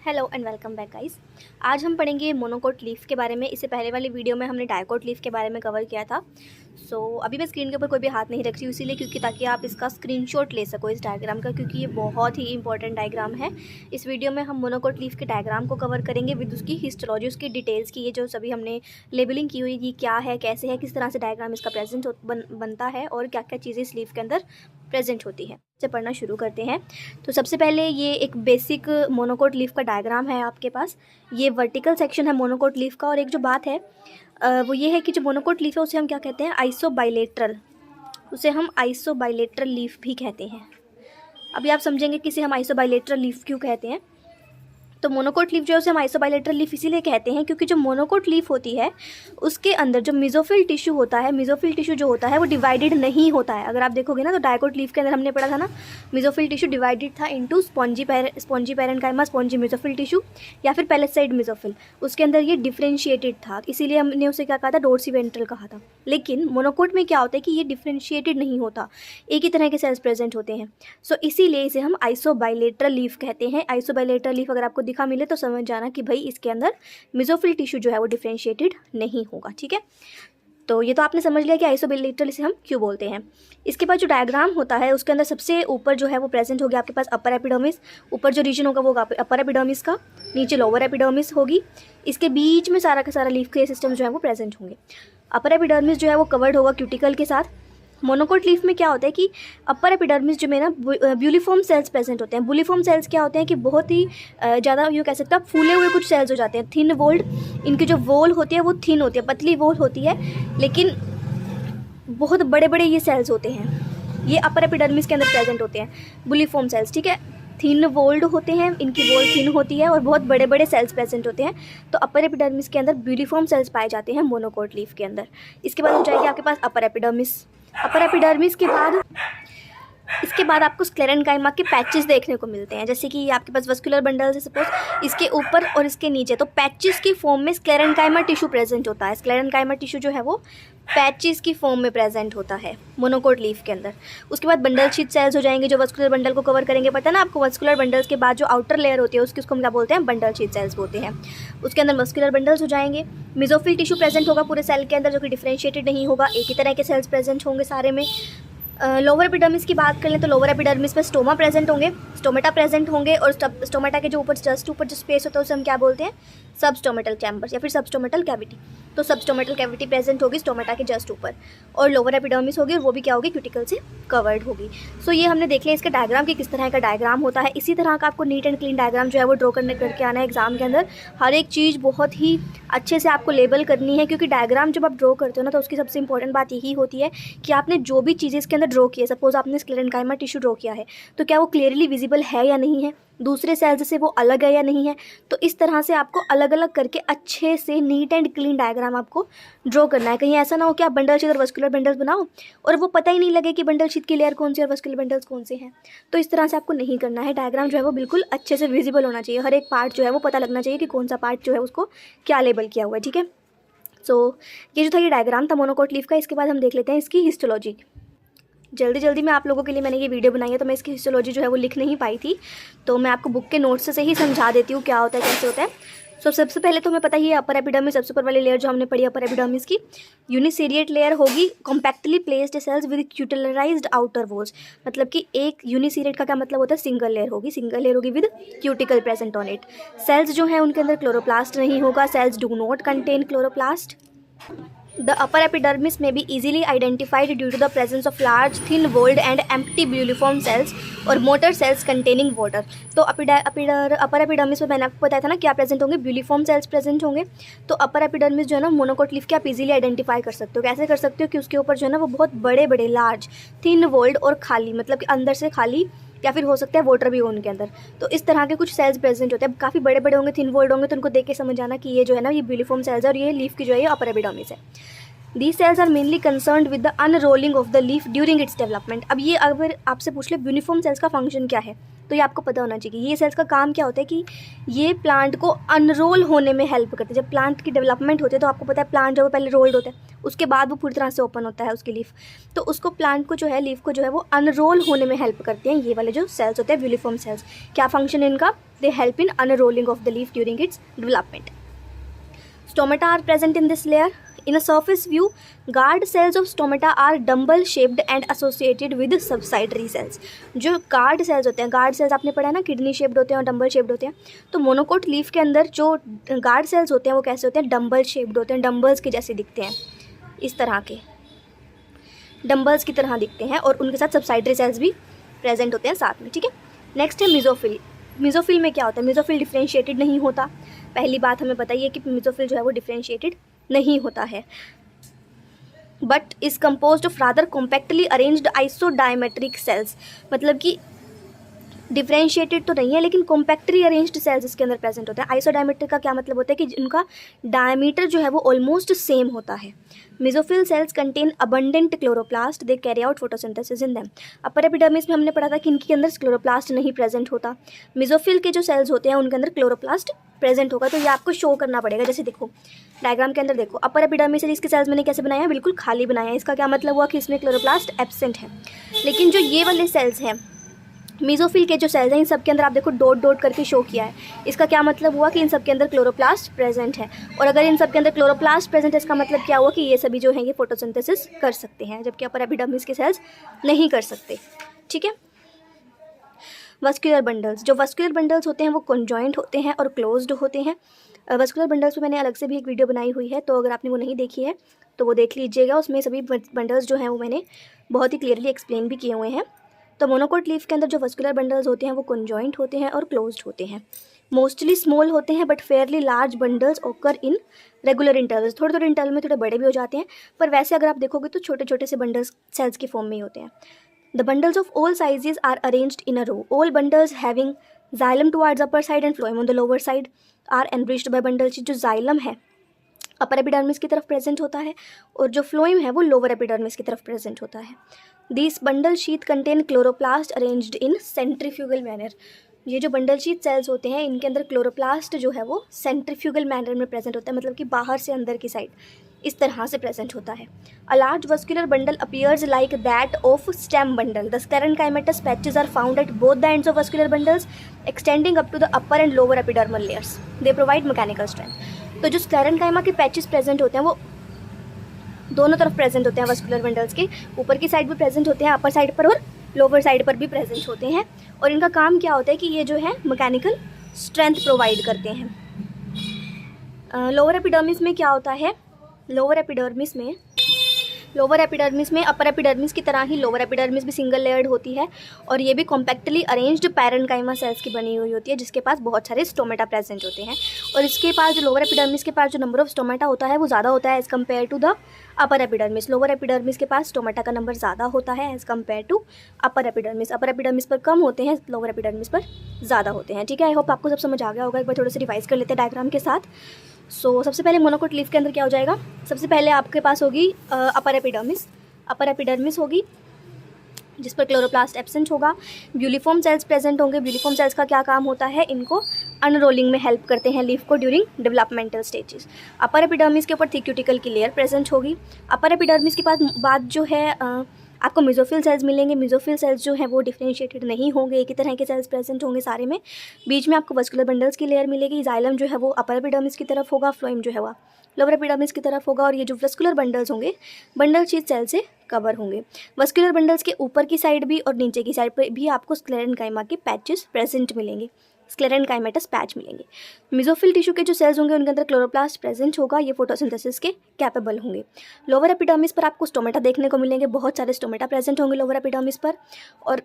Hello and welcome back guys. आज हम पढ़ेंगे मोनोकोट लीफ के बारे में। इससे पहले वाली वीडियो में हमने डायकोट लीफ के बारे में कवर किया था। अभी मैं स्क्रीन के ऊपर कोई भी हाथ नहीं रख रही हूँ इसीलिए, क्योंकि ताकि आप इसका स्क्रीनशॉट ले सको इस डायग्राम का, क्योंकि ये बहुत ही इंपॉर्टेंट डायग्राम है। इस वीडियो में हम मोनोकोट लीफ के डायग्राम को कवर करेंगे विद उसकी हिस्टोलॉजी, उसकी डिटेल्स की, ये जो सभी हमने लेबलिंग की हुई कि क्या है, कैसे है, किस तरह से डायग्राम इसका प्रेजेंट बनता है और क्या क्या चीज़ें इस लीफ के अंदर प्रेजेंट होती है। से पढ़ना शुरू करते हैं। तो सबसे पहले ये एक बेसिक मोनोकोट लीफ का डायग्राम है आपके पास। ये वर्टिकल सेक्शन है मोनोकोट लीफ का। और एक जो बात है वो ये है कि जो मोनोकोट लीफ है उसे हम क्या कहते हैं, आइसोबाइलेटरल। उसे हम आइसोबाइलेटरल लीफ भी कहते हैं। अभी आप समझेंगे कि इसे हम आइसोबाइलेटरल लीफ क्यों कहते हैं। तो मोनोकोट लीफ जो है उसे हम आइसोबाइलेटरल लीफ इसीलिए कहते हैं क्योंकि जो मोनोकोट लीफ होती है उसके अंदर जो मेसोफिल टिश्यू होता है, मेसोफिल टिश्यू जो होता है वो डिवाइडेड नहीं होता है। अगर आप देखोगे ना तो डायकोट लीफ के अंदर हमने पढ़ा था ना, मेसोफिल टिश्यू डिवाइडेड था into spongy parenchyma, spongy mesophyll tissue या फिर पैलेसाइड मेसोफिल। उसके अंदर ये डिफ्रेंशिएटेड था, इसीलिए हमने उसे क्या कहा था, डोर्सीवेंट्रल कहा था। लेकिन मोनोकोट में क्या होता है कि ये डिफ्रेंशिएटेड नहीं होता, एक ही तरह के सेल्स प्रेजेंट होते हैं। इसीलिए इसे हम आइसोबाइलेटरल लीफ कहते हैं। आइसोबाइलेटरल लीफ अगर आपको दिखा मिले तो समझ जाना कि भाई इसके अंदर मेसोफिल टिश्यू जो है वो डिफरेंशिएटेड नहीं होगा। ठीक है, तो ये तो आपने समझ लिया कि आइसोबाइलेटरल इसे हम क्यों बोलते हैं। इसके बाद जो डायग्राम होता है उसके अंदर सबसे ऊपर जो है वो प्रेजेंट हो गया आपके पास अपर एपिडर्मिस। ऊपर जो रीजन होगा वो अपर एपिडर्मिस का, नीचे लोअर एपिडर्मिस होगी। इसके बीच में सारा का सारा लीफ के सिस्टम जो है वो प्रेजेंट होंगे। अपर एपिडर्मिस जो है वो कवर्ड होगा क्यूटिकल के साथ। मोनोकोट लीफ में क्या होता है कि अपर एपिडर्मिस जो में ना ब्यूलिफॉर्म सेल्स प्रेजेंट होते हैं। बुलिफॉर्म सेल्स क्या होते हैं कि बहुत ही ज़्यादा यूँ कह सकते हैं फूले हुए कुछ सेल्स हो जाते हैं, थिन वोल्ड। इनकी जो वॉल होती है वो थिन होती है, पतली वॉल होती है, लेकिन बहुत बड़े बड़े ये सेल्स होते हैं। ये अपर एपिडर्मिस के अंदर प्रेजेंट होते हैं बुलिफॉर्म सेल्स। ठीक है, थिन वोल्ड होते हैं, इनकी वॉल थिन होती है और बहुत बड़े बड़े सेल्स प्रेजेंट होते हैं। तो अपर एपिडर्मिस के अंदर ब्यूलिफॉर्म सेल्स पाए जाते हैं मोनोकोट लीफ के अंदर। इसके बाद हो जाएगी आपके पास अपर एपिडर्मिस। अपर एपिडर्मिस के बाद इसके बाद आपको स्क्लेरेन्काइमा के पैचेस देखने को मिलते हैं। जैसे कि आपके पास वस्कुलर बंडल है सपोज, इसके ऊपर और इसके नीचे, तो पैचेस की फॉर्म में स्क्लेरेन्काइमा टिश्यू प्रेजेंट होता है। स्क्लेरेन्काइमा टिश्यू जो है वो पैचेस की फॉर्म में प्रेजेंट होता है मोनोकोट लीफ के अंदर। उसके बाद बंडल शीट सेल्स हो जाएंगे जो वस्कुलर बंडल को कवर करेंगे। पता है ना आपको, वस्कुलर बंडल्स के बाद जो आउटर लेयर होती है उसको हम क्या बोलते हैं, बंडल शीट सेल्स बोलते हैं। उसके अंदर मस्कुलर बंडल्स हो जाएंगे। मेसोफिल टिश्यू प्रेजेंट होगा पूरे सेल के अंदर जो कि डिफरेंशिएटेड नहीं होगा, एक ही तरह के सेल्स प्रेजेंट होंगे सारे में। लोअर एपिडर्मिस की बात कर लें तो लोअर एपिडर्मिस में स्टोमा प्रेजेंट होंगे, स्टोमेटा प्रेजेंट होंगे। और स्टोमेटा के जो ऊपर जस्ट ऊपर जो स्पेस होता है उसे हम क्या बोलते हैं, सबस्टोमेटल चैम्बर या फिर सबस्टोमेटल कैविटी। तो सबस्टोमेटल कैविटी प्रेजेंट होगी स्टोमेटा के जस्ट ऊपर। और लोअर एपिडर्मिस होगी और वो भी क्या होगी, क्यूटिकल से कवर्ड होगी। ये हमने देख लिया इसके डायग्राम कि किस तरह का डायग्राम होता है। इसी तरह का आपको नीट एंड क्लीन डायग्राम जो है वो ड्रॉ करके आना है एग्जाम के अंदर। हर एक चीज़ बहुत ही अच्छे से आपको लेबल करनी है, क्योंकि डायग्राम जब आप ड्रॉ करते हो ना तो उसकी सबसे इंपॉर्टेंट बात यही होती है कि आपने जो भी चीज़ें इसके अंदर ड्रॉ की है, सपोज आपने स्क्लेरेन्काइमा टिश्यू ड्रॉ किया है तो क्या वो क्लियरली विजिबल है या नहीं है, दूसरे सेल्स से वो अलग है या नहीं है। तो इस तरह से आपको अलग अलग करके अच्छे से नीट एंड क्लीन डायग्राम आपको ड्रॉ करना है। कहीं ऐसा ना हो कि आप बंडल शीट और वस्कुलर बंडल्स बनाओ और वो पता ही नहीं लगे कि बंडल शीट की लेयर कौन सी और वस्कुलर बंडल्स कौन से हैं। तो इस तरह से आपको नहीं करना है। डायग्राम जो है वो बिल्कुल अच्छे से विजिबल होना चाहिए, हर एक पार्ट जो है वो पता लगना चाहिए कि कौन सा पार्ट जो है उसको क्या लेबल किया हुआ है। ठीक है, ये जो था ये डायग्राम था मोनोकोट लीफ का। इसके बाद हम देख लेते हैं इसकी हिस्टोलॉजी। जल्दी में आप लोगों के लिए मैंने ये वीडियो बनाई है तो मैं इसकी हिस्टोलॉजी जो है वो लिख नहीं पाई थी, तो मैं आपको बुक के नोट्स से ही समझा देती हूँ क्या होता है, कैसे होता है। सबसे पहले तो हमें पता ही है अपर एपिडर्मिस, सबसे ऊपर वाली लेयर जो हमने पढ़ी अपर एपिडर्मिस की, यूनिसीरिएट लेयर होगी, compactly placed cells with cutinised outer walls. मतलब कि एक यूनिसीरिएट का क्या मतलब होता है, सिंगल लेयर होगी with cuticle present on it. Cells जो है उनके अंदर क्लोरोप्लास्ट नहीं होगा, cells do not contain chloroplast. The upper epidermis may be easily identified due to the presence of large, thin-walled and empty buliform cells और motor cells containing water। तो upper epidermis में मैंने आपको बताया था ना क्या प्रेजेंट होंगे, ब्यूलिफॉर्म सेल्स प्रेजेंट होंगे। तो अपर एपिडर्मिस जो है ना मोनोकोट लीफ के आप इजीली आइडेंटिफाई कर सकते हो। कैसे कर सकते हो कि उसके ऊपर जो है ना वो बहुत बड़े बड़े लार्ज, थिन वोल्ड और खाली, मतलब कि अंदर से खाली या फिर हो सकता है वाटर भी हो उनके अंदर। तो इस तरह के कुछ सेल्स प्रेजेंट होते हैं, काफ़ी बड़े बड़े होंगे, थिन वोल्ड होंगे, तो उनको देख के समझ आना कि ये जो है ना ये ब्यूलिफॉर्म सेल्स है और ये लीफ की जो है ये अपर एपिडर्मिस है। These cells are mainly concerned with the unrolling of the leaf during its development। अब ये अगर आपसे पूछ ले ब्यूनिफॉर्म सेल्स का फंक्शन क्या है, तो ये आपको पता होना चाहिए। ये सेल्स का काम क्या होता है कि ये प्लांट को अनरोल होने में हेल्प करते हैं। जब प्लांट की डेवलपमेंट होती है तो आपको पता है प्लांट जो है पहले रोल्ड होता है, उसके बाद वो पूरी तरह से ओपन होता है उसकी लीफ, तो उसको प्लांट को जो है लीफ को जो है वो अनरोल होने में हेल्प करते हैं ये वाले जो सेल्स होते हैं ब्यूलिफॉर्म सेल्स। क्या फंक्शन है इनका? They help in unrolling of the leaf during its development. Stomata are present in this layer. In a surface view, guard cells of stomata are dumbbell shaped and associated with subsidiary cells. जो guard cells होते हैं, guard cells आपने पढ़ा है ना, kidney shaped होते हैं और डम्बल शेप्ड होते हैं। तो मोनोकोट लीफ के अंदर जो guard cells होते हैं वो कैसे होते हैं? डम्बल शेप्ड होते हैं, डम्बल्स के जैसे दिखते हैं, इस तरह के डम्बल्स की तरह दिखते हैं, और उनके साथ सबसाइडरी सेल्स भी प्रेजेंट होते हैं साथ में, ठीक है। नेक्स्ट है मिजोफिल। मिजोफिल में क्या होता है? मिजोफिल डिफ्रेंशिएटेड नहीं होता। पहली बात हमें बताइए कि मिजोफिल जो है वो डिफ्रेंशिएटेड नहीं होता है, but is composed of rather compactly arranged isodiametric cells. मतलब कि डिफ्रेंशिएटेड तो नहीं है लेकिन कॉम्पैक्टली अरेंज्ड सेल्स इसके अंदर प्रेजेंट होते हैं। आइसोडायमेट्रिक का क्या मतलब होता है कि उनका डायमीटर जो है वो ऑलमोस्ट सेम होता है। Mesophyll sales contain abundant chloroplast, they carry out photosynthesis in them. Upper epidermis में हमने पढ़ा था कि इनके अंदर क्लोरोप्लास्ट नहीं प्रेजेंट होता। मिजोफिल के जो सेल्स होते हैं उनके अंदर क्लोरोप्लास्ट प्रेजेंट होगा, तो ये आपको शो करना पड़ेगा। जैसे देखो डायग्राम के अंदर देखो, अपर एपिडर्मिस से इसके सेल्स मैंने कैसे बनाया है? बिल्कुल खाली बनाया है। इसका क्या मतलब हुआ कि इसमें क्लोरोप्लास्ट एब्सेंट है। लेकिन जो ये वाले सेल्स हैं मिजोफिल के जो सेल्स हैं इन सब के अंदर आप देखो डॉट डॉट करके शो किया है। इसका क्या मतलब हुआ कि इन सब के अंदर क्लोरोप्लास्ट प्रेजेंट है। और अगर इन सब के अंदर क्लोरोप्लास्ट प्रेजेंट है इसका मतलब क्या हुआ कि ये सभी जो हैं ये फोटोसिंथेसिस कर सकते हैं, जबकि अपर एपिडर्मिस के सेल्स नहीं कर सकते, ठीक है। वस्कुलर बंडल्स, जो वस्कुलर बंडल्स होते हैं वो कॉन्जॉइंट होते हैं और क्लोज्ड होते हैं। वस्कुलर बंडल्स पे मैंने अलग से भी एक वीडियो बनाई हुई है, तो अगर आपने वो नहीं देखी है तो वो देख लीजिएगा। उसमें सभी बंडल्स जो हैं वो मैंने बहुत ही क्लियरली एक्सप्लेन भी किए हुए हैं। तो मोनोकोट लीफ के अंदर जो वस्कुलर बंडल्स होते हैं वो कॉन्जॉइंट होते हैं और क्लोज्ड होते हैं। मोस्टली स्मॉल होते हैं बट फेयरली लार्ज बंडल्स ओकर इन रेगुलर इंटरवल्स। थोड़े थोड़े इंटरवल में थोड़े बड़े भी हो जाते हैं, पर वैसे अगर आप देखोगे तो छोटे छोटे से बंडल्स सेल्स के फॉर्म में ही होते हैं। The bundles of all sizes are arranged in a row. All bundles having xylem towards upper side and phloem on the lower side are enriched by bundles. जो जाइलम है upper epidermis की तरफ present होता है और जो phloem है वो लोअर एपिडर्मिस की तरफ प्रेजेंट होता है। This bundle sheath contain chloroplast arranged in centrifugal manner. ये जो बंडल शीथ सेल्स होते हैं इनके अंदर क्लोरोप्लास्ट जो है वो सेंट्रीफ्यूगल मैनर में प्रेजेंट होता है, मतलब कि बाहर से अंदर की साइड इस तरह से प्रेजेंट होता है। A large vascular bundle appears like that of stem bundle. The sclerenchymatous patches are found at both the ends of vascular bundles extending up to the upper and lower epidermal layers. They provide mechanical strength. तो जो sclerenchyma के patches present होते हैं वो दोनों तरफ present होते हैं। वस्कुलर बंडल्स के ऊपर की साइड भी प्रेजेंट होते हैं, अपर साइड पर और लोअर साइड पर भी प्रेजेंट होते हैं। और इनका काम क्या होता है कि ये जो है मैकेनिकल स्ट्रेंथ प्रोवाइड करते हैं। लोअर एपिडर्मिस में क्या होता है? लोअर एपिडर्मिस में अपर एपिडर्मिस की तरह ही लोअर एपिडर्मिस भी सिंगल लेयर्ड होती है और ये भी कॉम्पैक्टली अरेंज्ड पैरेन्काइमा सेल्स की बनी हुई होती है, जिसके पास बहुत सारे स्टोमेटा प्रेजेंट होते हैं। और इसके पास जो लोअर एपिडर्मिस के पास जो नंबर ऑफ स्टोमेटा होता है वो ज़्यादा होता है as compare to the upper epidermis. Lower epidermis के पास स्टोमेटा का नंबर ज़्यादा होता है as compare to upper epidermis. Upper epidermis पर कम होते हैं, लोअर एपिडर्मिस पर ज़्यादा होते हैं, ठीक है। आई होप आपको सब समझ आ गया होगा। एक बार थोड़े से रिवाइज कर लेते हैं डायग्राम के साथ। सो सबसे पहले मोनोकोट लीफ के अंदर क्या हो जाएगा? सबसे पहले आपके पास होगी अपर एपिडर्मिस होगी जिस पर क्लोरोप्लास्ट एब्सेंट होगा। ब्यूलिफॉर्म सेल्स प्रेजेंट होंगे। ब्यूलिफॉर्म सेल्स का क्या काम होता है? इनको अनरोलिंग में हेल्प करते हैं लीफ को during developmental stages. Upper epidermis के ऊपर थिक क्यूटिकल की लेयर प्रेजेंट होगी। अपर एपिडर्मिस के बाद जो है आपको मिजोफिल सेल्स मिलेंगे। मिजोफिल सेल्स जो हैं वो डिफ्रेंशिएटेड नहीं होंगे, एक ही तरह के सेल्स प्रेजेंट होंगे सारे में। बीच में आपको वस्कुलर बंडल्स की लेयर मिलेगी। जाइलम जो है वो अपर एपिडर्मिस की तरफ होगा, फ्लोएम जो है वो लोअर एपिडर्मिस की तरफ होगा। और ये जो वस्कुलर बंडल्स होंगे बंडल शीथ सेल से कवर होंगे। वस्कुलर बंडल्स के ऊपर की साइड भी और नीचे की साइड पर भी आपको स्क्लेरेन्काइमा के पैचेस प्रेजेंट मिलेंगे, स्क्लेरेन्काइमेटस पैच मिलेंगे। मिजोफिल टिश्यू के जो सेल्स होंगे उनके अंदर क्लोरोप्लास्ट प्रेजेंट होगा, ये फोटोसिंथेसिस के कैपेबल होंगे। लोअर एपिडर्मिस पर आपको स्टोमेटा देखने को मिलेंगे, बहुत सारे स्टोमेटा प्रेजेंट होंगे लोअर एपिडर्मिस पर, और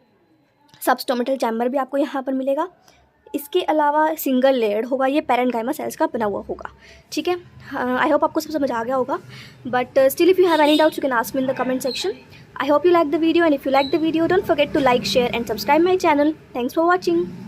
सब स्टोमेटल चैम्बर भी आपको यहाँ पर मिलेगा। इसके अलावा सिंगल लेयर्ड होगा, ये पैरेन्काइमा सेल्स का बना हुआ होगा, ठीक है। आई होप आपको सब समझ आ गया होगा, but still if you have any doubts you can ask me in the comment section. I hope you like the video, and if you like the video, don't forget to like, share and subscribe my channel. Thanks for watching.